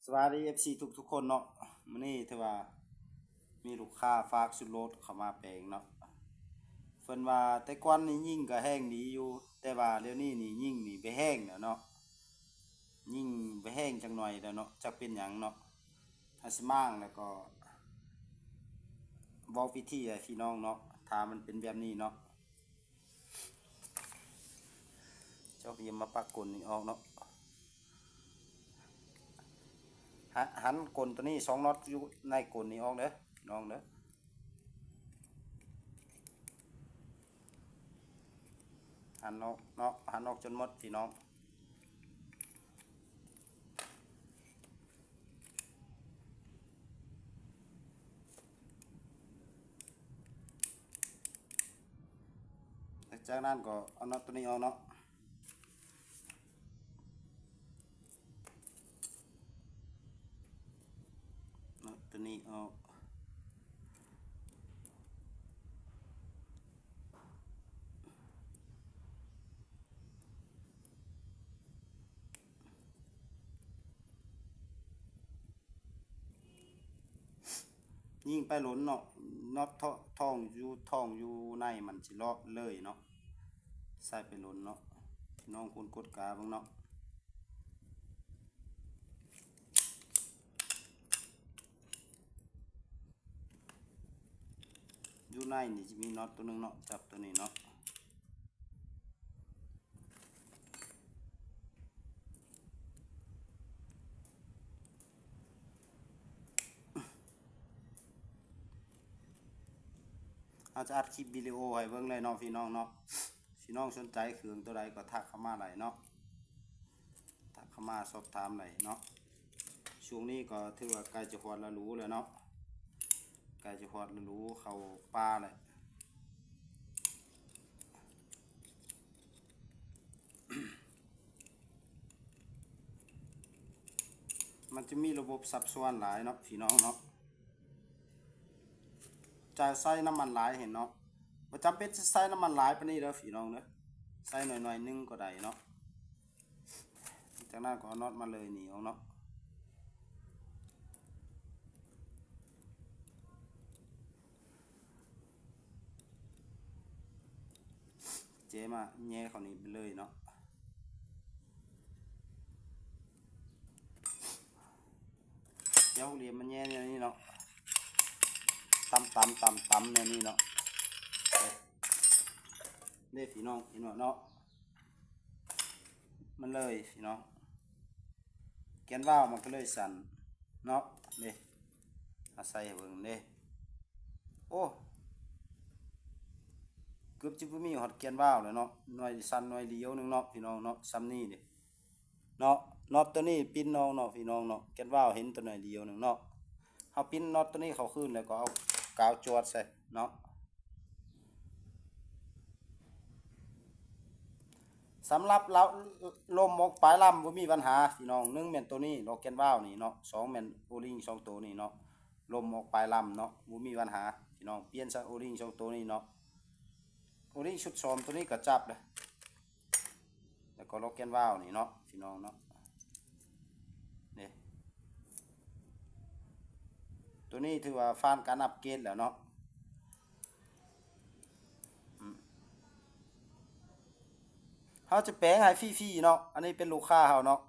สวัสดี FC ทุกคนเนาะมื้อนี้ถือว่ามีลูกค้าฝากสุดรถเข้ามาแปลงเนาะเพิ่นว่าแต่ก่อนนี่ยิ่งก็แห้งดีอยู่แต่ว่าเดี๋ยวนี้นี่ยิ่งนี่ไปแห้งแล้วเนาะยิ่งไปแห้งจังหน่อยแล้วเนาะจักเป็นหยังเนาะถ้าสิมางแล้วก็เว้าวิธีให้พี่น้องเนาะถ้ามันเป็นแบบนี้เนาะเจ้าก็อย่ามาปักกลนี่ออกเนาะหันกลตัวนี้2น็อตอยู่ในกลนี้ออกเด้อน้องเด้อหันออกเนาะหันออกจนหมดพี่น้องจากนั้นก็เอาน็อตตัวนี้ออกเนาะน็อตตัวนี้ออกยิ่งไปหล้นเนาะน็อตท่องอยู่ในมันสิเลาะเลยเนาะใส่ไปหล้นเนาะพี่น้องคุณกดกาเบิ่งเนาะอยู่ในนี่จะมีน็อตตัวนึงเนาะจับตัวนี้เนาะอาจจะอัดคลิปวิดีโอให้เบิ่งเลยเนาะพี่น้องเนาะพี่น้องสนใจเครื่องตัวใดก็ทักเข้ามาได้เนาะทักเข้ามาสอบถามได้เนาะช่วงนี้ก็ถือว่าใกล้จะฮอดฤดูแล้วเนาะใกล้จะฮอดฤดูเข้าป่าเลยมันจะมีระบบซับซ้อนหลายเนาะพี่น้องเนาะจะใส่น้ำมันหลายเห็นเนาะบ่จำเป็นจะใส่น้ำมันหลายปานนี้เด้อพี่น้องเด้อใส่หน่อยๆนึงก็ได้เนาะจากนั้นก็เอาน็อตมาเลยนี่เอาเนาะเจมาแย่เขานี่ไปเลยเนาะเดี๋ยวเหลี่ยมมันแย่เนี่ยนี่เนาะตำเนี่ยนี่เนาะเด้พี่น้องเห็นบ่เนาะมันเลยพี่น้องแกนว่าวมันก็เลยสั่นเนาะเด้อาศัยเบิ่งเด้โอ้เกือบจะบ่มีฮอดแกนว่าวแล้วเนาะหน่อยสั่นหน่อยเดียวนึงเนาะพี่น้องเนาะซ้ำนี่เด้เนาะน็อตตัวนี้ปิ้นน้องเนาะพี่น้องเนาะแกนว่าวเห็นตัวหน่อยเดียวนึงเนาะเฮาปิ้นน็อตตัวนี้เข้าคืนแล้วก็เอากาวจวดใส่เนาะสำหรับเราลมออกปลายลำบ่มีปัญหาพี่น้อง1แม่นตัวนี้ดอกแกนว่าวนี่เนาะ2แม่นโอลิง2ตัวนี้เนาะลมออกปลายลำเนาะบ่มีปัญหาพี่น้องเปลี่ยนซะโอลิง2ตัวนี้เนาะโอลิงชุด2ตัวนี้ก็จับเลยแล้วก็ดอกแกนว่าวนี่เนาะพี่น้องเนาะนี่ตัวนี้ถือว่าผ่านการอัปเกรดแล้วเนาะเขาจะแปลงให้ฟรีๆเนาะอันนี้เป็นลูกค้าเขาเนาะ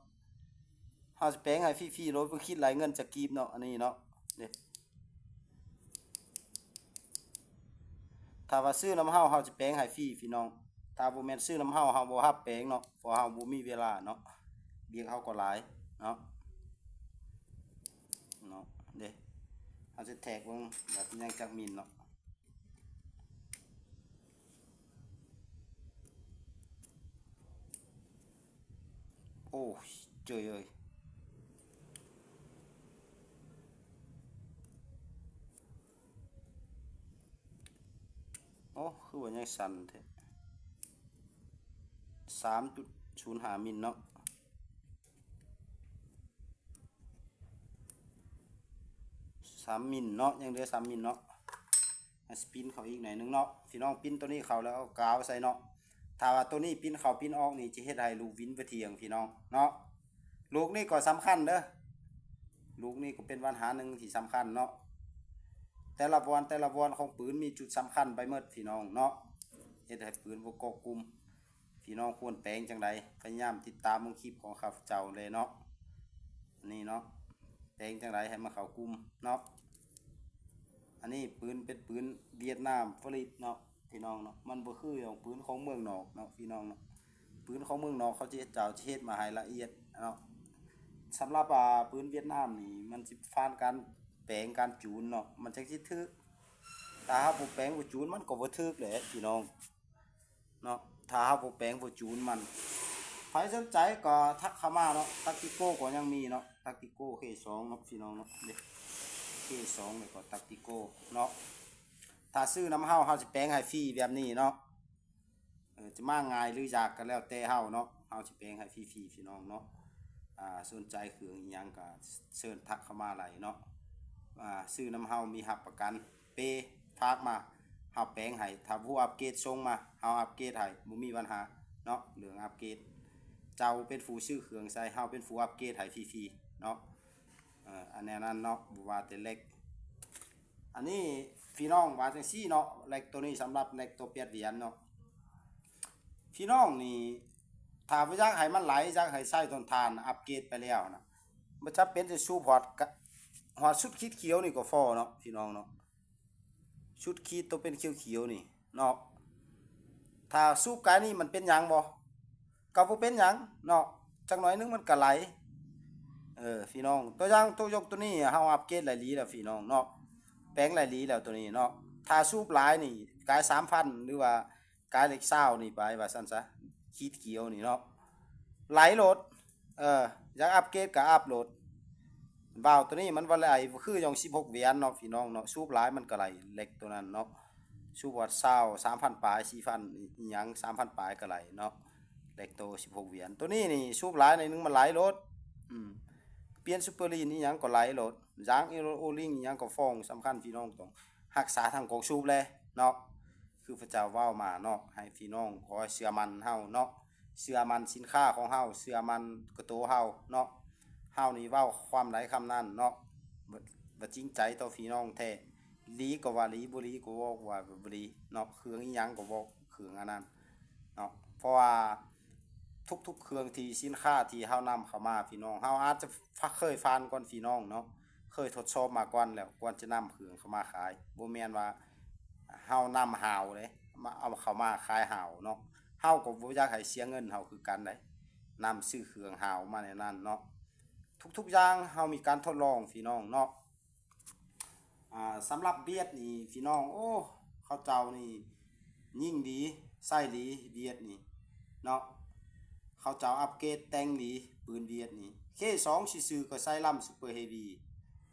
เขาจะแปลงให้ฟรีๆโดยบ่คิดหลายเงินจากกีบเนาะอันนี้เนาะนี่ถ้าว่าซื้อน้ำเฮาจะแปลงให้ฟรีพี่น้องถ้าบ่แม่นซื้อน้ำเฮาบ่รับแปลงเนาะเพราะเฮาบ่มีเวลาเนาะเบียกเฮาก็หลายเนาะเนาะเด้เฮาจะแทกเบิ่งแบบยังจักมิลเนาะโอ้ยเจ้ยเอ้ยโอ้คือว่ายังสั่นแท้3.05มิลเนาะ3 มิลเนาะยังเหลือ3 มิลเนาะให้สปินเขาอีกหน่อยนึงเนาะพี่น้องปิ้นตัวนี้เข้าแล้วเอากาวใส่เนาะถ้าว่าตัวนี้ปิ้นเข้าปิ้นออกนี่จะเฮ็ดให้ลูกวินไปเที่ยงพี่น้องเนาะลูกนี่ก็สำคัญเด้อ ลูกนี่ก็เป็นปัญหาหนึ่งที่สำคัญเนาะแต่ละวันของปืนมีจุดสำคัญไปหมดพี่น้องเนาะเฮ็ดให้ปืนบ่เกาะกลุ่มพี่น้องควรแปลงจังไดพยายามติดตามคลิปของข้าพเจ้าเลยเนาะนี่เนาะแปลงจังไดให้มันเข้ากลุ่มเนาะอันนี้ปืนเป็นปืนเวียดนามผลิตเนาะพี่น้องเนาะมันบ่คือของปืนของเมืองนอกเนาะพี่น้องเนาะปืนของเมืองนอกเขาจะเฮ็ดมาให้ละเอียดเนาะสำหรับปืนเวียดนามนี่มันสิผ่านการแปลงการจูนเนาะมันจังสิถึกถ้าเฮาบ่แปลงบ่จูนมันก็บ่ถึกแหละพี่น้องเนาะถ้าเฮาบ่แปลงบ่จูนมันใครสนใจก็ทักเข้ามาเนาะตักติโก้ก็ยังมีเนาะตักติโก้ K2 เนาะพี่น้องเนาะเด้ K2 นี่ก็ตักติโก้เนาะถ้าซื้อน้ำเฮาสิแปลงให้ฟรีแบบนี้เนาะจะมาง่ายหรือยากก็แล้วแต่เฮาเนาะเฮาสิแปลงให้ฟรีๆพี่น้องเนาะสนใจเครื่องอีหยังก็เชิญทักเข้ามาไหลเนาะซื้อน้ำเฮามีรับประกันเปฝากมาเฮาแปลงให้ถ้าผู้อัปเกรดส่งมาเฮาอัปเกรดให้บ่มีปัญหาเนาะเรื่องอัปเกรดเจ้าเป็นผู้ซื้อเครื่องใส่เฮาเป็นผู้อัปเกรดให้ฟรีๆเนาะอันแนวนั้นเนาะบ่ว่าแต่เล็กอันนี้พี่น้องว่าจังซี่เนาะเล็กตัวนี้สำหรับเล็กตัวเปียดเหรียญเนาะพี่น้องนี่ถ้าบ่อยากให้มันไหลอยากให้ใช้ต้นทานอัปเกรดไปแล้วนะบ่จำเป็นจะสูบฮอดชุดคิดเขียวนี่ก็พอเนาะพี่น้องเนาะชุดคิดตัวเป็นเขียวๆนี่เนาะถ้าสูบกายนี่มันเป็นหยังบ่ก็บ่เป็นหยังเนาะจักหน่อยนึงมันก็ไหลพี่น้องตัวอย่างตัวยกตัวนี้เฮาอัปเกรดหลายหลีแล้วพี่น้องเนาะแปลงหลายหลีแล้วตัวนี้เนาะถ้าสูบหลายนี่กาย 3,000 หรือว่ากายเล็ก20นี่ไปว่าซั่นซะขีดเขียวนี่เนาะไหลโหลดอยากอัปเกรดก็อัปโหลดวาล์วตัวนี้มันบ่ไหลคืออย่าง16เหรียญเนาะพี่น้องเนาะสูบหลายมันก็ไหลเล็กตัวนั้นเนาะสูบวัด20 3,000ปลาย 4,000อีหยัง 3,000ปลายก็ไหลเนาะเล็กโต16เหรียญตัวนี้นี่สูบหลายหน่อยนึงมันไหลโหลดเปลี่ยนซุปเปอร์ลีนอีหยังก็ไหลโหลดยางโอลิงอีหยังก็ฟ้องสำคัญพี่น้องต้องรักษาทางกองสูบแลเนาะคือพระเจ้าเว้ามาเนาะให้พี่น้องขอเชื่อมั่นเฮาเนาะเชื่อมั่นสินค้าของเฮาเชื่อมั่นกับตัวเฮาเนาะเฮานี่เว้าความใดคำนั้นเนาะบ่จริงใจต่อพี่น้องแท้ลีก็ว่าลีบ่ลีก็ว่าบ่ลีเนาะเครื่องอีหยังก็บ่เครื่องอันนั้นเนาะเพราะว่าทุกๆเครื่องที่สินค้าที่เฮานำเข้ามาพี่น้องเฮาอาจจะเคยผ่านก่อนพี่น้องเนาะเคยทดสอบมาก่อนแล้วก่อนจะนำเครื่องเข้ามาขายบ่แม่นว่าเฮานำหาวเด้มาเอาเข้ามาขายหาวเนาะเฮาก็บ่อยากให้เสียเงินเฮาคือกันเด้นำซื้อเครื่องหาวมาในนั้นเนาะทุกๆอย่างเฮามีการทดลองพี่น้องเนาะสำหรับเบียดนี่พี่น้องโอ้เขาเจ้านี่ยิ่งดีใส่ดีเบียดนี่เนาะเขาเจ้าอัปเกรดแต่งดีปืนเบียดนี่ K2 ซื่อๆก็ใส่ลำซุปเปอร์เฮฟวี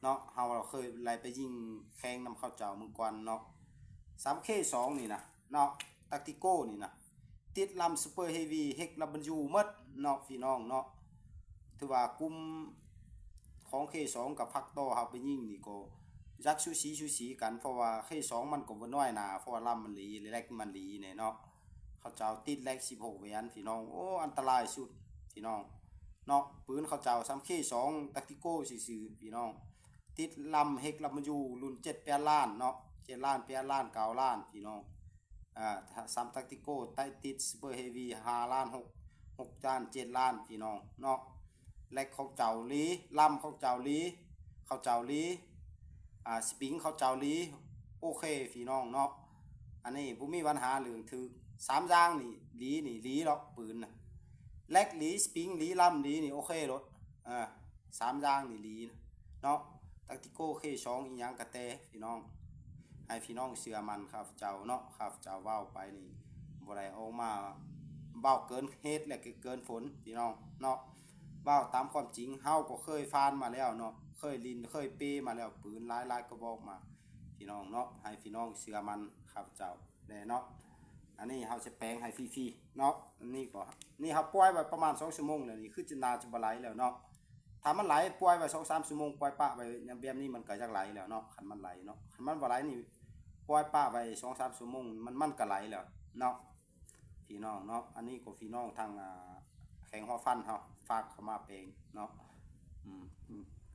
เนาะเฮาเคยไล่ไปยิงแข่งนำเขาเจ้ามื้อก่อนเนาะ 3K2 นี่นะเนาะตักติโก้นี่นะติดลำซุปเปอร์เฮฟวีเฮกลับมันอยู่หมดเนาะพี่น้องเนาะถือว่ากลุ่มของ K2 กับพักต่อเฮาไปยิงนี่ก็ยักชูสีกันเพราะว่า K2 มันก็บ่น้อยหนาเพราะว่าลำมันหลีแลกมันหลีเนี่ยเนาะเขาเจ้าติดแลก16เหรียญพี่น้องโอ้อันตรายสุดพี่น้องเนาะปืนเขาเจ้า 3K2 ตักติโก้ซื่อๆพี่น้องติดลำเฮกลับมันอยู่รุ่น7-8ล้านเนาะ7ล้าน8ล้าน9ล้านพี่น้องซัมตักติโก้ใต้ติดซุปเปอร์เฮฟวี5ล้าน6ล้าน7ล้านพี่น้องเนาะแลกของเจ้าลีลำของเจ้าลีเขาเจ้าลีสปริงเขาเจ้าลีโอเคพี่น้องเนาะอันนี้บ่มีปัญหาเรื่องถือ3อย่างนี่ลีหรอกปืนน่ะแลกลีสปริงลีลำลีนี่โอเครถ3อย่างนี่ลีเนาะตักติโก้ K2 อีหยังกะแตพี่น้องให้พี่น้องเชื่อมันครับเจ้าเนาะครับเจ้าเว้าไปนี่บ่ได้ออกมาเว้าเกินเหตุและก็เกินผลพี่น้องเนาะเว้าตามความจริงเฮาก็เคยผ่านมาแล้วเนาะเคยลินเคยเปมาแล้วปืนหลายๆกระบอกมาพี่น้องเนาะให้พี่น้องเชื่อมันครับเจ้าแน่เนาะอันนี้เฮาจะแปลงให้ฟรีๆเนาะอันนี้ก็นี่เฮาปล่อยไว้ประมาณ2ชั่วโมงแล้วนี่คือจะน่าจะบ่ไหลแล้วเนาะถ้ามันไหลปล่อยไว้ 2-3 ชั่วโมงปล่อยปะไว้แบบนี้มันก็จักไหลแล้วเนาะคันมันไหลเนาะคันมันบ่ไหลนี่ปล่อยปะไว้ 2-3 ชั่วโมงมันก็ไหลแล้วเนาะพี่น้องเนาะอันนี้ก็พี่น้องทางแข่งหัวฟันเฮาฝากเข้ามาแปลงเนาะ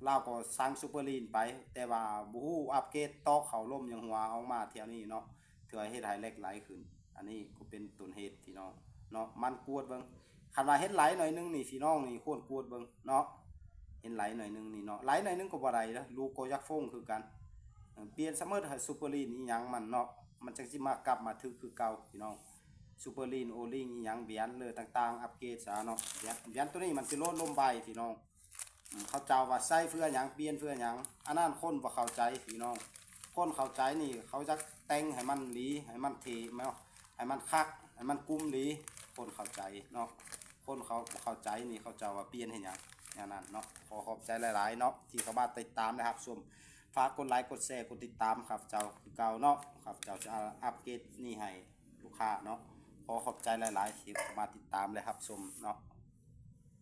ลาวก็สั่งซูเปอร์ลีนไปแต่ว่าบ่ฮู้อัปเกรดตอกเข้าลมอย่างหัวออกมาเที่ยวนี้เนาะเถื่อเฮ็ดให้เหล็กไหลขึ้นอันนี้ก็เป็นต้นเหตุพี่น้องเนาะมันกวดเบิ่งคันว่าเฮ็ดไหลหน่อยนึงนี่พี่น้องนี่ควรกวดเบิ่งเนาะเห็นไหลหน่อยนึงนี่เนาะไหลหน่อยนึงก็บ่ได้เด้อลูกก็ยักฟงคือกันเปลี่ยนซัมเมอร์ให้ซูเปอร์ลีนอีหยังมันเนาะมันจังสิมากลับมาถึกคือเก่าพี่น้องซูเปอร์ลีนโอลิงอีหยังเบียนเลยต่างๆอัปเกรดซะเนาะเบียนตัวนี้มันสิลดลมใบพี่น้อง เขาเจ้าว่าใส่เพื่อหยังเปลี่ยนเพื่อหยังอันนั้นคนบ่เข้าใจพี่น้องคนเข้าใจนี่เขาจะแต่งให้มันหลีให้มันเทแม่ให้มันคักให้มันกุ้มหลีคนเข้าใจเนาะคนเขาบ่เข้าใจนี่เขาเจ้าว่าเปลี่ยนให้หยังอย่างนั้นเนาะขอขอบใจหลายๆเนาะที่เข้ามาติดตามนะครับส่วนฝากกดไลค์กดแชร์กดติดตามครับเจ้าคือเก่าเนาะครับเจ้าจะอัปเกรดนี่ให้ลูกค้าเนาะขอขอบใจหลายๆที่เข้ามาติดตามเลยครับชมเนาะ